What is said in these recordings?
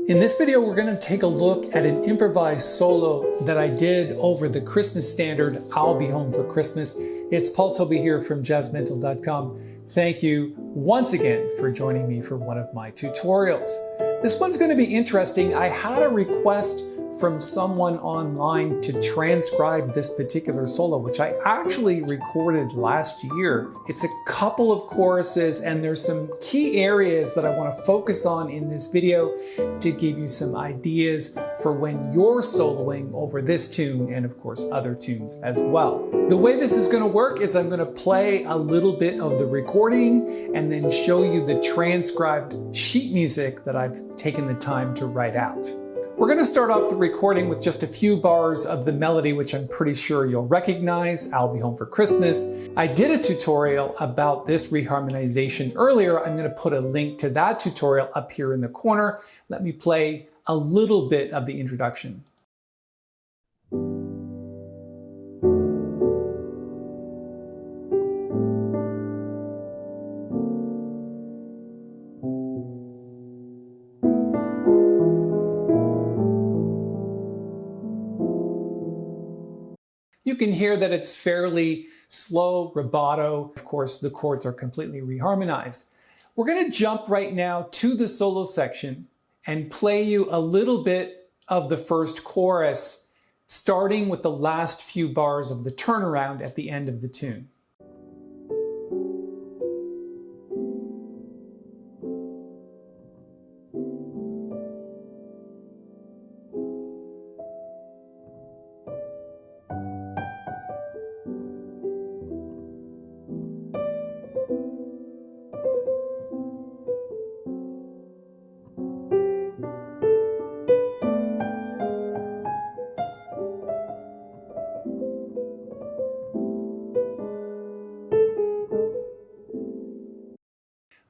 In this video, we're going to take a look at an improvised solo that I did over the Christmas standard, I'll Be Home for Christmas. It's Paul Tobey here from Jazzmentl.com. Thank you once again for joining me for one of my tutorials. This one's going to be interesting. I had a request from someone online to transcribe this particular solo, which I actually recorded last year. It's a couple of choruses, and there's some key areas that I want to focus on in this video to give you some ideas for when you're soloing over this tune and of course other tunes as well. The way this is going to work is I'm going to play a little bit of the recording and then show you the transcribed sheet music that I've taken the time to write out. We're going to start off the recording with just a few bars of the melody, which I'm pretty sure you'll recognize, I'll Be Home for Christmas. I did a tutorial about this reharmonization earlier. I'm going to put a link to that tutorial up here in the corner. Let me play a little bit of the introduction. You can hear that it's fairly slow, rubato. Of course, the chords are completely reharmonized. We're going to jump right now to the solo section and play you a little bit of the first chorus, starting with the last few bars of the turnaround at the end of the tune.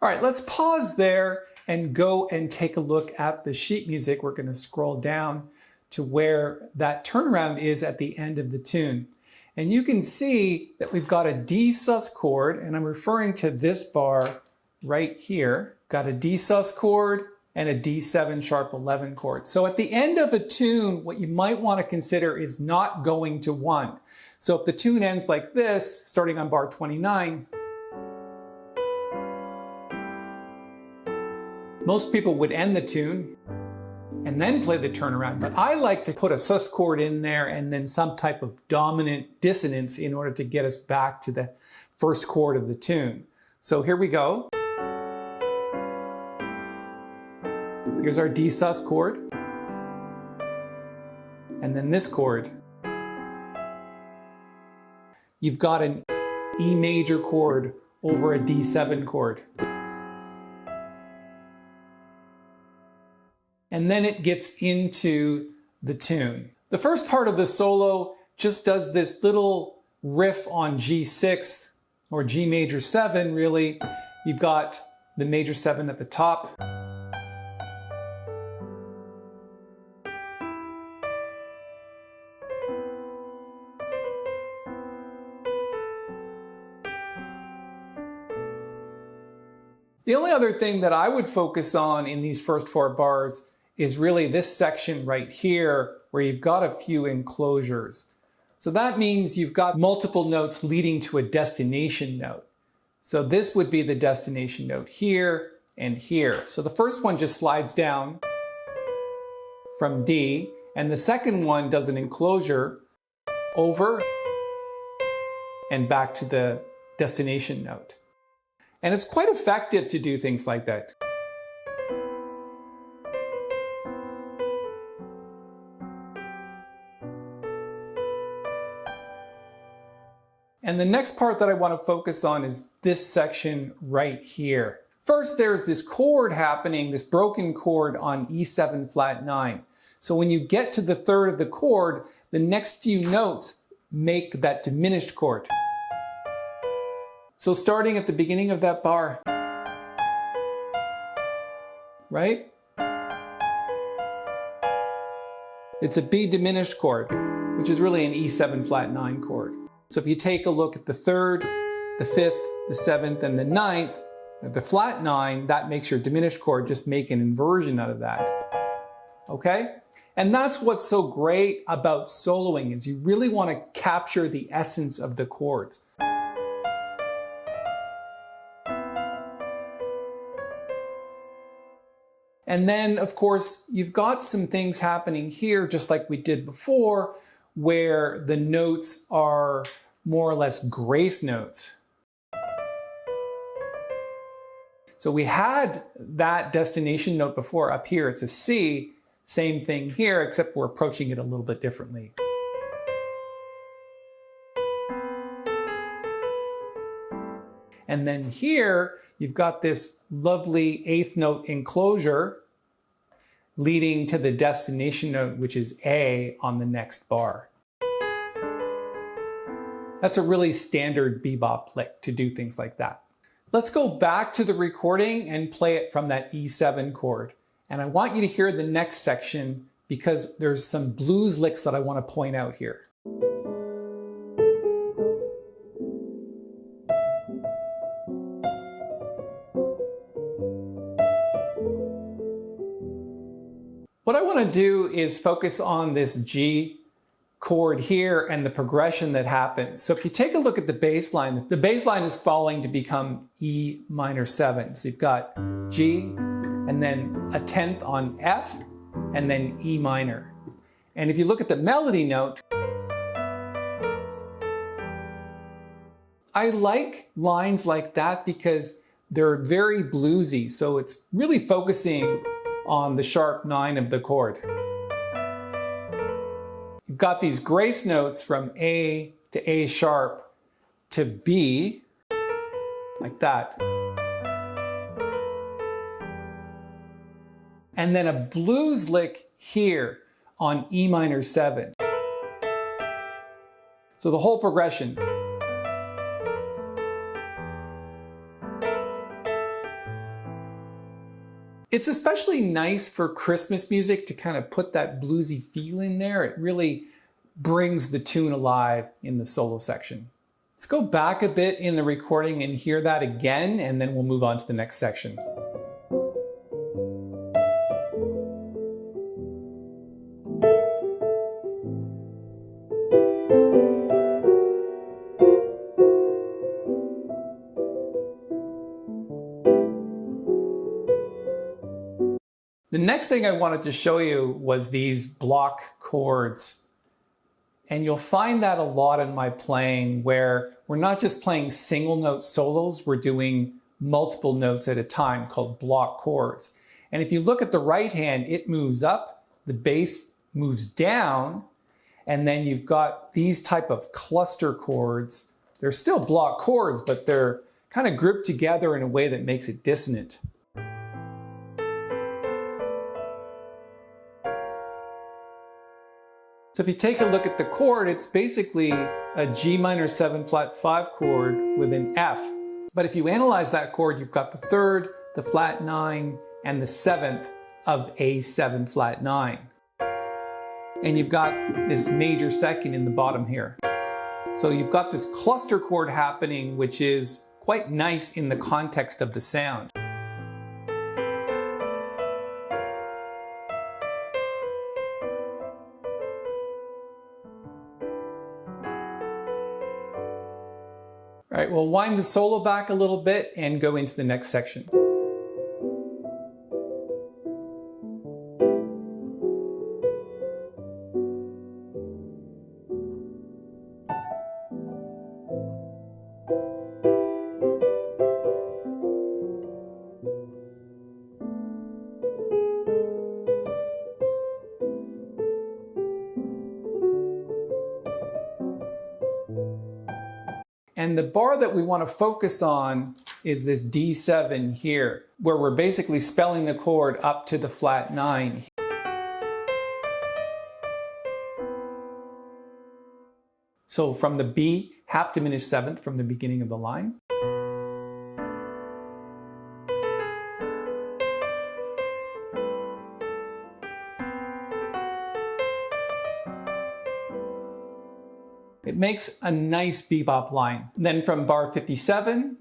All right, let's pause there and go and take a look at the sheet music. We're going to scroll down to where that turnaround is at the end of the tune. And you can see that we've got a D sus chord, and I'm referring to this bar right here. Got a D sus chord and a D7 sharp 11 chord. So at the end of a tune, what you might want to consider is not going to 1. So if the tune ends like this, starting on bar 29, most people would end the tune and then play the turnaround, but I like to put a sus chord in there and then some type of dominant dissonance in order to get us back to the first chord of the tune. So here we go. Here's our D sus chord. And then this chord. You've got an E major chord over a D7 chord. And then it gets into the tune. The first part of the solo just does this little riff on G6 or G major 7 really. You've got the major 7 at the top. The only other thing that I would focus on in these first 4 bars is really this section right here where you've got a few enclosures. So that means you've got multiple notes leading to a destination note. So this would be the destination note here and here. So the first one just slides down from D, and the second one does an enclosure over and back to the destination note. And it's quite effective to do things like that. And the next part that I want to focus on is this section right here. First, there's this chord happening, this broken chord on E7 flat 9. So when you get to the third of the chord, the next few notes make that diminished chord. So starting at the beginning of that bar, right? It's a B diminished chord, which is really an E7 flat 9 chord. So if you take a look at the 3rd, the 5th, the 7th, and the 9th, the flat 9, that makes your diminished chord just make an inversion out of that. okay? And that's what's so great about soloing, is you really want to capture the essence of the chords. And then, of course, you've got some things happening here, just like we did before, where the notes are more or less grace notes. So we had that destination note before up here. It's a C. Same thing here, except we're approaching it a little bit differently. And then here, you've got this lovely eighth note enclosure leading to the destination note, which is A on the next bar. That's a really standard bebop lick to do things like that. Let's go back to the recording and play it from that E7 chord. And I want you to hear the next section because there's some blues licks that I want to point out here. What I want to do is focus on this G chord here and the progression that happens. So if you take a look at the bass line is falling to become E minor 7. So you've got G and then a 10th on F and then E minor. And if you look at the melody note, I like lines like that because they're very bluesy. So it's really focusing on the sharp 9 of the chord. You've got these grace notes from A to A sharp to B, like that. And then a blues lick here on E minor 7. So the whole progression. It's especially nice for Christmas music to kind of put that bluesy feel in there. It really brings the tune alive in the solo section. Let's go back a bit in the recording and hear that again, and then we'll move on to the next section. The next thing I wanted to show you was these block chords. And you'll find that a lot in my playing where we're not just playing single note solos, we're doing multiple notes at a time called block chords. And if you look at the right hand, it moves up, the bass moves down, and then you've got these type of cluster chords. They're still block chords, but they're kind of grouped together in a way that makes it dissonant. So if you take a look at the chord, it's basically a G minor 7 flat 5 chord with an F. But if you analyze that chord, you've got the 3rd, the flat 9, and the 7th of A7 flat 9. And you've got this major 2nd in the bottom here. So you've got this cluster chord happening, which is quite nice in the context of the sound. All right, we'll wind the solo back a little bit and go into the next section. And the bar that we want to focus on is this D7 here, where we're basically spelling the chord up to the flat 9. So from the B, half diminished 7th from the beginning of the line. It makes a nice bebop line. Then from bar 57,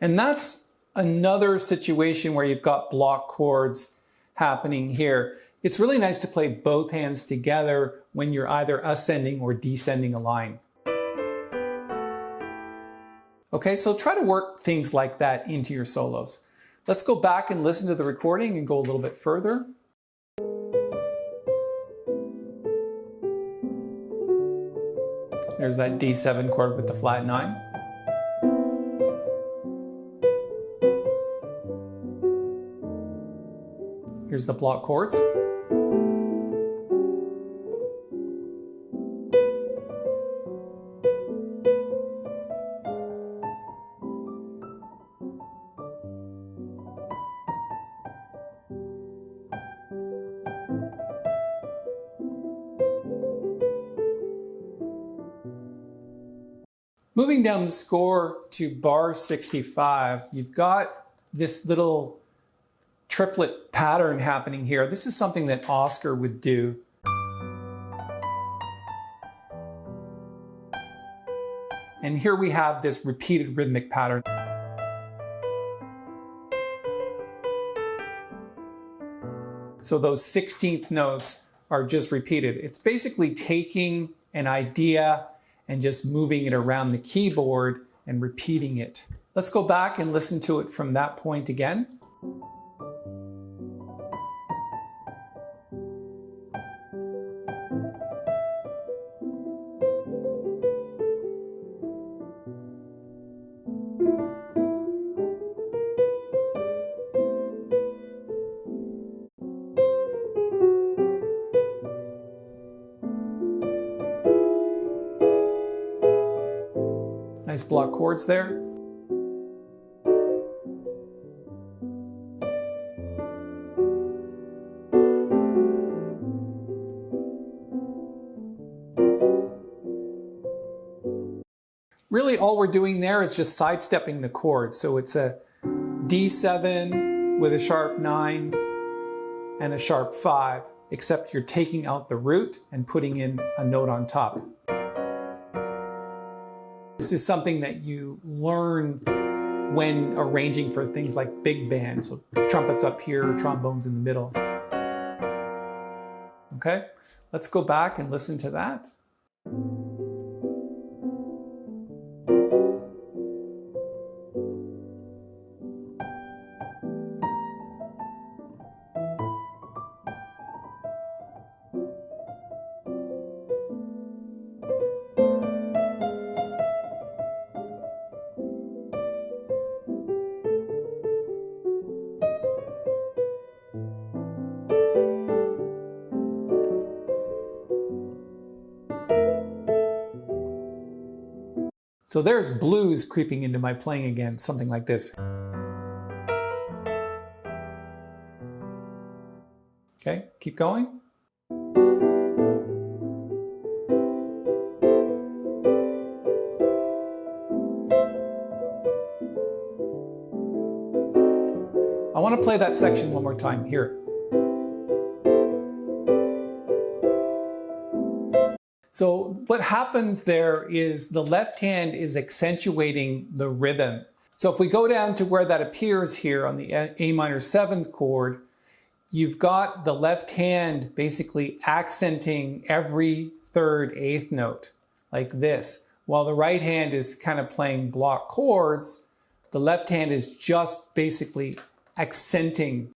And that's another situation where you've got block chords happening here. It's really nice to play both hands together when you're either ascending or descending a line. Okay, so try to work things like that into your solos. Let's go back and listen to the recording and go a little bit further. There's that D7 chord with the flat 9. Here's the block chords. Moving down the score to bar 65, you've got this little triplet pattern happening here. This is something that Oscar would do. And here we have this repeated rhythmic pattern. So those 16th notes are just repeated. It's basically taking an idea and just moving it around the keyboard and repeating it. Let's go back and listen to it from that point again. Nice block chords there. Really all we're doing there is just sidestepping the chords. So it's a D7 with a sharp 9 and a sharp 5, except you're taking out the root and putting in a note on top. This is something that you learn when arranging for things like big band. So trumpets up here, trombones in the middle. Okay, let's go back and listen to that. So there's blues creeping into my playing again, something like this. Okay, keep going. I want to play that section one more time here. So what happens there is the left hand is accentuating the rhythm. So if we go down to where that appears here on the A minor 7th chord, you've got the left hand basically accenting every 3rd, 8th note, like this. While the right hand is kind of playing block chords, the left hand is just basically accenting.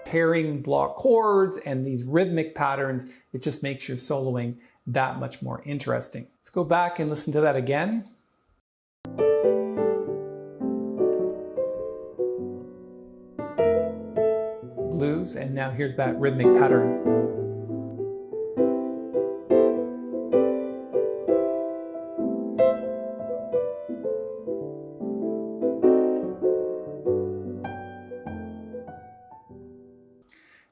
Pairing block chords and these rhythmic patterns, it just makes your soloing that much more interesting. Let's go back and listen to that again. Blues, and now here's that rhythmic pattern.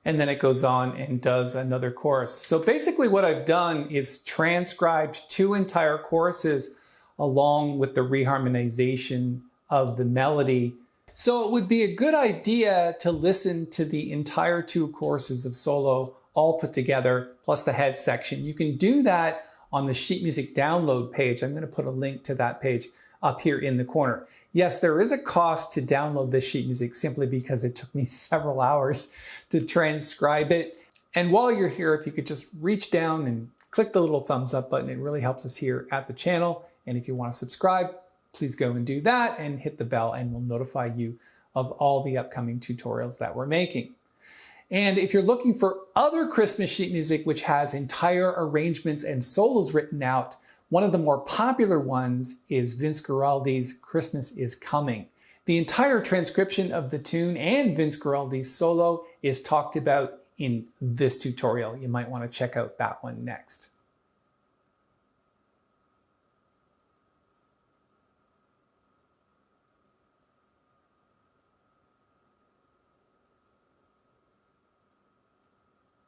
And then it goes on and does another chorus. So basically what I've done is transcribed 2 entire choruses along with the reharmonization of the melody. So it would be a good idea to listen to the entire 2 choruses of solo all put together, plus the head section. You can do that on the sheet music download page. I'm going to put a link to that page up here in the corner. Yes, there is a cost to download this sheet music simply because it took me several hours to transcribe it. And while you're here, if you could just reach down and click the little thumbs up button, it really helps us here at the channel. And if you want to subscribe, please go and do that and hit the bell and we'll notify you of all the upcoming tutorials that we're making. And if you're looking for other Christmas sheet music which has entire arrangements and solos written out, one of the more popular ones is Vince Guaraldi's Christmas is Coming. The entire transcription of the tune and Vince Guaraldi's solo is talked about in this tutorial. You might want to check out that one next.